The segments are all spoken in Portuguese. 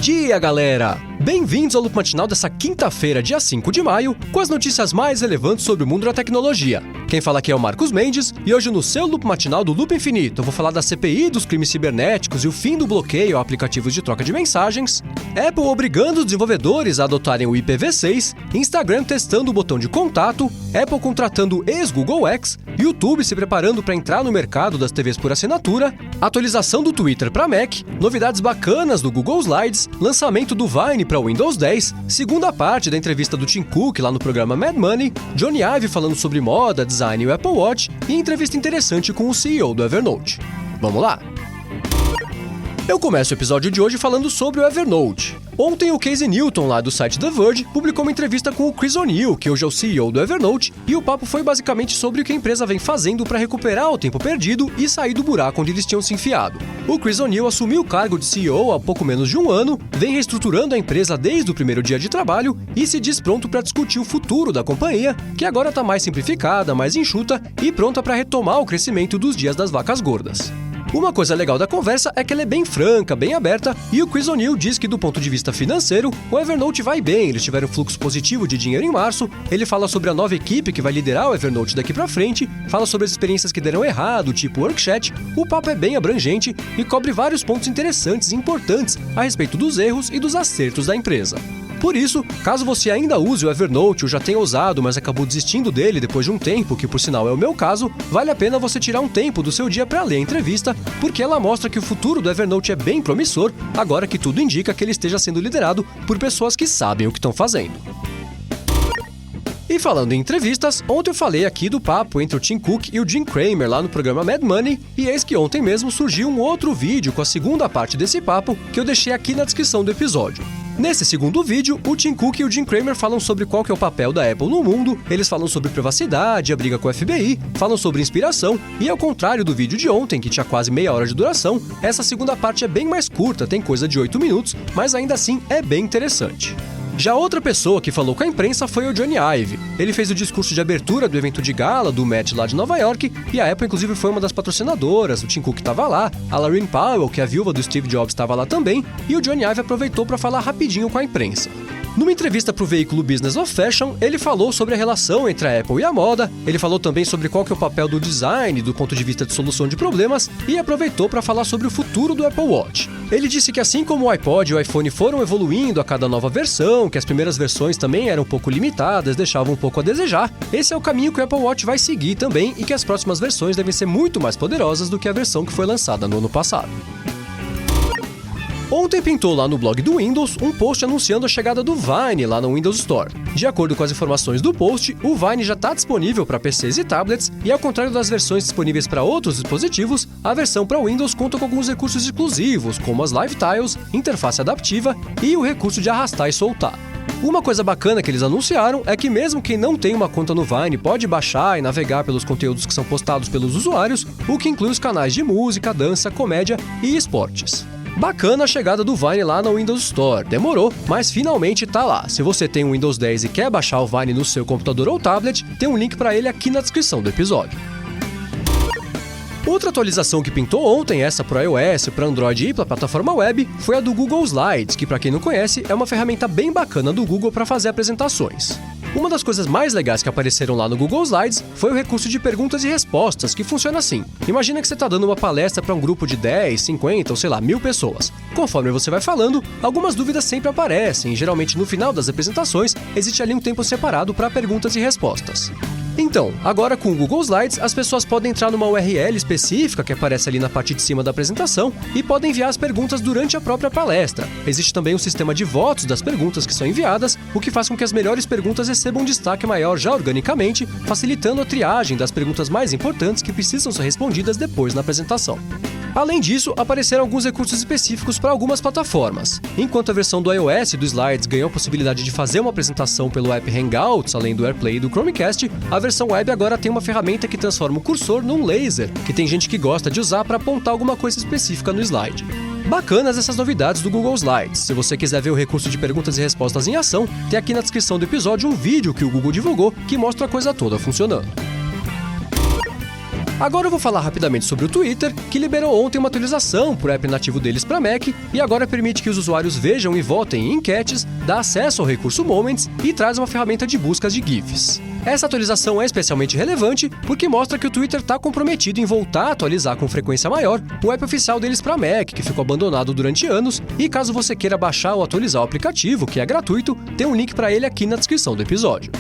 dia, galera! Bem-vindos ao Loop Matinal dessa quinta-feira, dia 5 de maio, com as notícias mais relevantes sobre o mundo da tecnologia. Quem fala aqui é o Marcos Mendes, e hoje no seu Loop Matinal do Loop Infinito eu vou falar da CPI dos crimes cibernéticos e o fim do bloqueio a aplicativos de troca de mensagens, Apple obrigando os desenvolvedores a adotarem o IPv6, Instagram testando o botão de contato, Apple contratando ex-Google X, YouTube se preparando para entrar no mercado das TVs por assinatura, atualização do Twitter para Mac, novidades bacanas do Google Slides, lançamento do Vine para Windows 10, segunda parte da entrevista do Tim Cook lá no programa Mad Money, Jony Ive falando sobre moda, design e o Apple Watch e entrevista interessante com o CEO do Evernote. Vamos lá! Eu começo o episódio de hoje falando sobre o Evernote. Ontem o Casey Newton, lá do site The Verge, publicou uma entrevista com o Chris O'Neill, que hoje é o CEO do Evernote, e o papo foi basicamente sobre o que a empresa vem fazendo para recuperar o tempo perdido e sair do buraco onde eles tinham se enfiado. O Chris O'Neill assumiu o cargo de CEO há pouco menos de um ano, vem reestruturando a empresa desde o primeiro dia de trabalho e se diz pronto para discutir o futuro da companhia, que agora está mais simplificada, mais enxuta e pronta para retomar o crescimento dos dias das vacas gordas. Uma coisa legal da conversa é que ela é bem franca, bem aberta, e o Chris O'Neill diz que do ponto de vista financeiro, o Evernote vai bem, eles tiveram fluxo positivo de dinheiro em março, ele fala sobre a nova equipe que vai liderar o Evernote daqui pra frente, fala sobre as experiências que deram errado, tipo Workchat, o papo é bem abrangente e cobre vários pontos interessantes e importantes a respeito dos erros e dos acertos da empresa. Por isso, caso você ainda use o Evernote ou já tenha usado, mas acabou desistindo dele depois de um tempo, que por sinal é o meu caso, vale a pena você tirar um tempo do seu dia para ler a entrevista, porque ela mostra que o futuro do Evernote é bem promissor, agora que tudo indica que ele esteja sendo liderado por pessoas que sabem o que estão fazendo. E falando em entrevistas, ontem eu falei aqui do papo entre o Tim Cook e o Jim Cramer lá no programa Mad Money, e eis que ontem mesmo surgiu um outro vídeo com a segunda parte desse papo, que eu deixei aqui na descrição do episódio. Nesse segundo vídeo, o Tim Cook e o Jim Cramer falam sobre qual que é o papel da Apple no mundo, eles falam sobre privacidade, a briga com o FBI, falam sobre inspiração, e ao contrário do vídeo de ontem, que tinha quase meia hora de duração, essa segunda parte é bem mais curta, tem coisa de 8 minutos, mas ainda assim é bem interessante. Já outra pessoa que falou com a imprensa foi o Jony Ive. Ele fez o discurso de abertura do evento de gala do Met lá de Nova York, e a Apple inclusive foi uma das patrocinadoras, o Tim Cook estava lá, a Laureen Powell, que é a viúva do Steve Jobs, estava lá também, e o Jony Ive aproveitou para falar rapidinho com a imprensa. Numa entrevista para o veículo Business of Fashion, ele falou sobre a relação entre a Apple e a moda, ele falou também sobre qual que é o papel do design do ponto de vista de solução de problemas e aproveitou para falar sobre o futuro do Apple Watch. Ele disse que assim como o iPod e o iPhone foram evoluindo a cada nova versão, que as primeiras versões também eram um pouco limitadas, deixavam um pouco a desejar, esse é o caminho que o Apple Watch vai seguir também e que as próximas versões devem ser muito mais poderosas do que a versão que foi lançada no ano passado. Ontem pintou lá no blog do Windows um post anunciando a chegada do Vine lá no Windows Store. De acordo com as informações do post, o Vine já está disponível para PCs e tablets e, ao contrário das versões disponíveis para outros dispositivos, a versão para Windows conta com alguns recursos exclusivos, como as Live Tiles, interface adaptiva e o recurso de arrastar e soltar. Uma coisa bacana que eles anunciaram é que mesmo quem não tem uma conta no Vine pode baixar e navegar pelos conteúdos que são postados pelos usuários, o que inclui os canais de música, dança, comédia e esportes. Bacana a chegada do Vine lá no Windows Store, demorou, mas finalmente tá lá. Se você tem um Windows 10 e quer baixar o Vine no seu computador ou tablet, tem um link para ele aqui na descrição do episódio. Outra atualização que pintou ontem, essa para iOS, para Android e para a plataforma web, foi a do Google Slides, que para quem não conhece é uma ferramenta bem bacana do Google para fazer apresentações. Uma das coisas mais legais que apareceram lá no Google Slides foi o recurso de perguntas e respostas, que funciona assim. Imagina que você está dando uma palestra para um grupo de 10, 50 ou sei lá, 1000 pessoas. Conforme você vai falando, algumas dúvidas sempre aparecem e geralmente no final das apresentações existe ali um tempo separado para perguntas e respostas. Então, agora com o Google Slides, as pessoas podem entrar numa URL específica que aparece ali na parte de cima da apresentação e podem enviar as perguntas durante a própria palestra. Existe também um sistema de votos das perguntas que são enviadas, o que faz com que as melhores perguntas recebam um destaque maior já organicamente, facilitando a triagem das perguntas mais importantes que precisam ser respondidas depois na apresentação. Além disso, apareceram alguns recursos específicos para algumas plataformas. Enquanto a versão do iOS do Slides ganhou a possibilidade de fazer uma apresentação pelo app Hangouts, além do AirPlay e do Chromecast, a versão web agora tem uma ferramenta que transforma o cursor num laser, que tem gente que gosta de usar para apontar alguma coisa específica no slide. Bacanas essas novidades do Google Slides. Se você quiser ver o recurso de perguntas e respostas em ação, tem aqui na descrição do episódio um vídeo que o Google divulgou que mostra a coisa toda funcionando. Agora eu vou falar rapidamente sobre o Twitter, que liberou ontem uma atualização para o app nativo deles para Mac e agora permite que os usuários vejam e votem em enquetes, dá acesso ao recurso Moments e traz uma ferramenta de buscas de GIFs. Essa atualização é especialmente relevante porque mostra que o Twitter está comprometido em voltar a atualizar com frequência maior o app oficial deles para Mac, que ficou abandonado durante anos, e caso você queira baixar ou atualizar o aplicativo, que é gratuito, tem um link para ele aqui na descrição do episódio.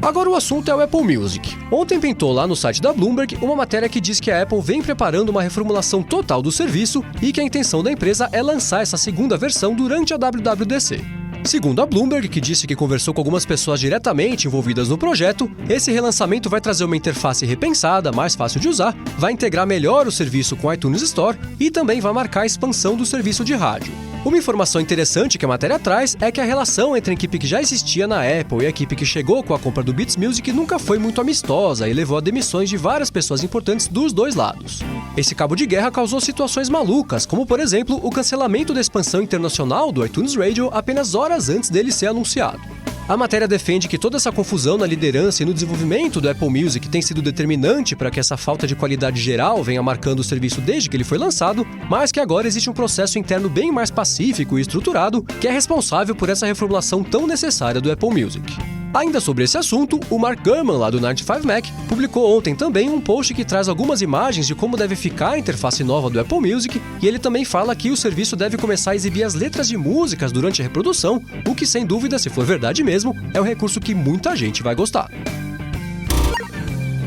Agora o assunto é o Apple Music. Ontem pintou lá no site da Bloomberg uma matéria que diz que a Apple vem preparando uma reformulação total do serviço e que a intenção da empresa é lançar essa segunda versão durante a WWDC. Segundo a Bloomberg, que disse que conversou com algumas pessoas diretamente envolvidas no projeto, esse relançamento vai trazer uma interface repensada, mais fácil de usar, vai integrar melhor o serviço com o iTunes Store e também vai marcar a expansão do serviço de rádio. Uma informação interessante que a matéria traz é que a relação entre a equipe que já existia na Apple e a equipe que chegou com a compra do Beats Music nunca foi muito amistosa e levou a demissões de várias pessoas importantes dos dois lados. Esse cabo de guerra causou situações malucas, como por exemplo o cancelamento da expansão internacional do iTunes Radio apenas horas antes dele ser anunciado. A matéria defende que toda essa confusão na liderança e no desenvolvimento do Apple Music tem sido determinante para que essa falta de qualidade geral venha marcando o serviço desde que ele foi lançado, mas que agora existe um processo interno bem mais pacífico e estruturado que é responsável por essa reformulação tão necessária do Apple Music. Ainda sobre esse assunto, o Mark Gurman, lá do 95Mac, publicou ontem também um post que traz algumas imagens de como deve ficar a interface nova do Apple Music, e ele também fala que o serviço deve começar a exibir as letras de músicas durante a reprodução, o que sem dúvida, se for verdade mesmo, é um recurso que muita gente vai gostar.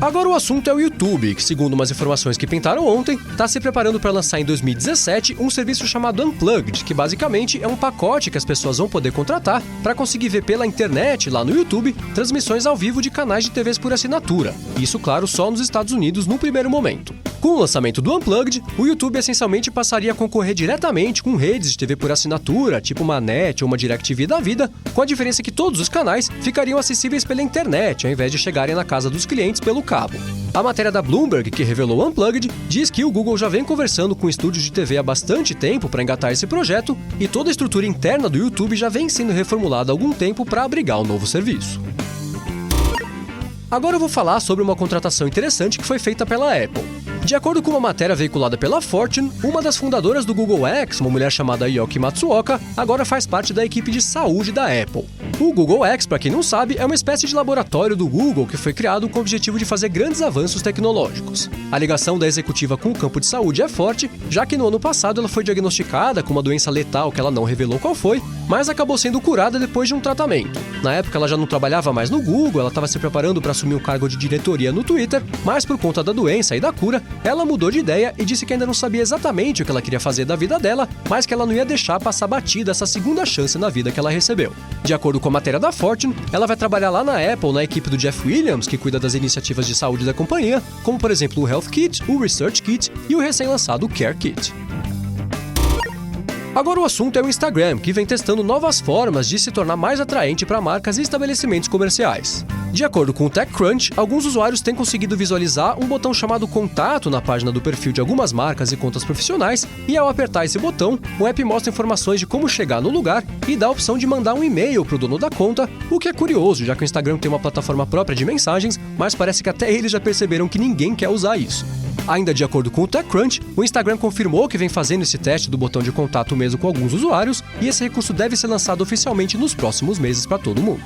Agora o assunto é o YouTube, que segundo umas informações que pintaram ontem, está se preparando para lançar em 2017 um serviço chamado Unplugged, que basicamente é um pacote que as pessoas vão poder contratar para conseguir ver pela internet, lá no YouTube, transmissões ao vivo de canais de TVs por assinatura. Isso, claro, só nos Estados Unidos no primeiro momento. Com o lançamento do Unplugged, o YouTube essencialmente passaria a concorrer diretamente com redes de TV por assinatura, tipo uma NET ou uma DirecTV da vida, com a diferença que todos os canais ficariam acessíveis pela internet, ao invés de chegarem na casa dos clientes pelo cabo. A matéria da Bloomberg, que revelou o Unplugged, diz que o Google já vem conversando com estúdios de TV há bastante tempo para engatar esse projeto, e toda a estrutura interna do YouTube já vem sendo reformulada há algum tempo para abrigar o novo serviço. Agora eu vou falar sobre uma contratação interessante que foi feita pela Apple. De acordo com uma matéria veiculada pela Fortune, uma das fundadoras do Google X, uma mulher chamada Yoki Matsuoka, agora faz parte da equipe de saúde da Apple. O Google X, para quem não sabe, é uma espécie de laboratório do Google que foi criado com o objetivo de fazer grandes avanços tecnológicos. A ligação da executiva com o campo de saúde é forte, já que no ano passado ela foi diagnosticada com uma doença letal que ela não revelou qual foi, mas acabou sendo curada depois de um tratamento. Na época ela já não trabalhava mais no Google, ela estava se preparando para assumir um cargo de diretoria no Twitter, mas por conta da doença e da cura, ela mudou de ideia e disse que ainda não sabia exatamente o que ela queria fazer da vida dela, mas que ela não ia deixar passar batida essa segunda chance na vida que ela recebeu. De acordo com a matéria da Fortune, ela vai trabalhar lá na Apple, na equipe do Jeff Williams, que cuida das iniciativas de saúde da companhia, como por exemplo o Health Kit, o Research Kit e o recém-lançado Care Kit. Agora o assunto é o Instagram, que vem testando novas formas de se tornar mais atraente para marcas e estabelecimentos comerciais. De acordo com o TechCrunch, alguns usuários têm conseguido visualizar um botão chamado Contato na página do perfil de algumas marcas e contas profissionais, e ao apertar esse botão, o app mostra informações de como chegar no lugar e dá a opção de mandar um e-mail para o dono da conta, o que é curioso, já que o Instagram tem uma plataforma própria de mensagens, mas parece que até eles já perceberam que ninguém quer usar isso. Ainda de acordo com o TechCrunch, o Instagram confirmou que vem fazendo esse teste do botão de contato mesmo com alguns usuários, e esse recurso deve ser lançado oficialmente nos próximos meses para todo mundo.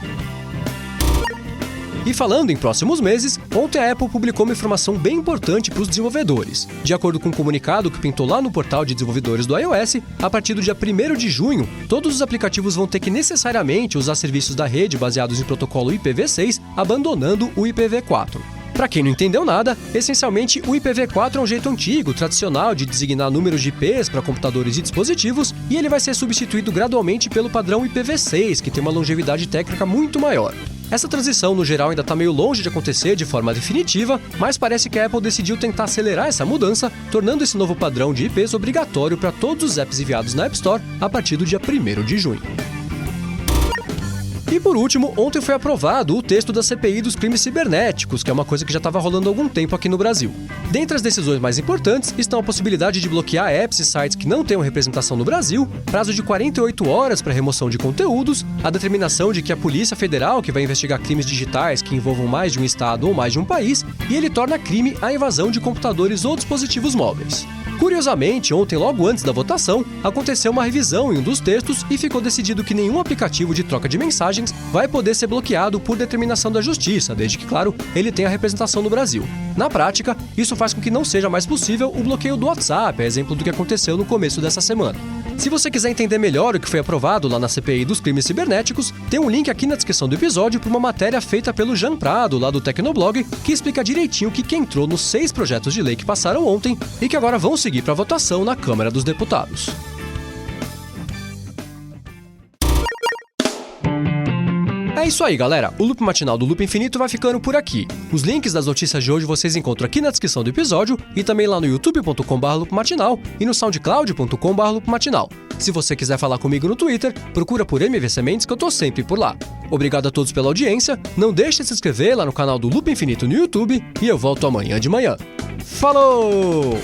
E falando em próximos meses, ontem a Apple publicou uma informação bem importante para os desenvolvedores. De acordo com um comunicado que pintou lá no portal de desenvolvedores do iOS, a partir do dia 1º de junho, todos os aplicativos vão ter que necessariamente usar serviços da rede baseados em protocolo IPv6, abandonando o IPv4. Para quem não entendeu nada, essencialmente o IPv4 é um jeito antigo, tradicional de designar números de IPs para computadores e dispositivos, e ele vai ser substituído gradualmente pelo padrão IPv6, que tem uma longevidade técnica muito maior. Essa transição, no geral, ainda está meio longe de acontecer de forma definitiva, mas parece que a Apple decidiu tentar acelerar essa mudança, tornando esse novo padrão de IPs obrigatório para todos os apps enviados na App Store a partir do dia 1º de junho. E por último, ontem foi aprovado o texto da CPI dos crimes cibernéticos, que é uma coisa que já estava rolando há algum tempo aqui no Brasil. Dentre as decisões mais importantes estão a possibilidade de bloquear apps e sites que não tenham representação no Brasil, prazo de 48 horas para remoção de conteúdos, a determinação de que a Polícia Federal, que vai investigar crimes digitais que envolvam mais de um estado ou mais de um país, e ele torna crime a invasão de computadores ou dispositivos móveis. Curiosamente, ontem, logo antes da votação, aconteceu uma revisão em um dos textos e ficou decidido que nenhum aplicativo de troca de mensagens vai poder ser bloqueado por determinação da Justiça, desde que, claro, ele tenha representação no Brasil. Na prática, isso faz com que não seja mais possível o bloqueio do WhatsApp, exemplo do que aconteceu no começo dessa semana. Se você quiser entender melhor o que foi aprovado lá na CPI dos crimes cibernéticos, tem um link aqui na descrição do episódio para uma matéria feita pelo Jean Prado, lá do Tecnoblog, que explica direitinho o que entrou nos 6 projetos de lei que passaram ontem e que agora vão seguir para votação na Câmara dos Deputados. É isso aí, galera. O Loop Matinal do Loop Infinito vai ficando por aqui. Os links das notícias de hoje vocês encontram aqui na descrição do episódio e também lá no youtube.com/loopmatinal e no soundcloud.com/loopmatinal. Se você quiser falar comigo no Twitter, procura por MVC Mendes que eu tô sempre por lá. Obrigado a todos pela audiência, não deixe de se inscrever lá no canal do Loop Infinito no YouTube e eu volto amanhã de manhã. Falou!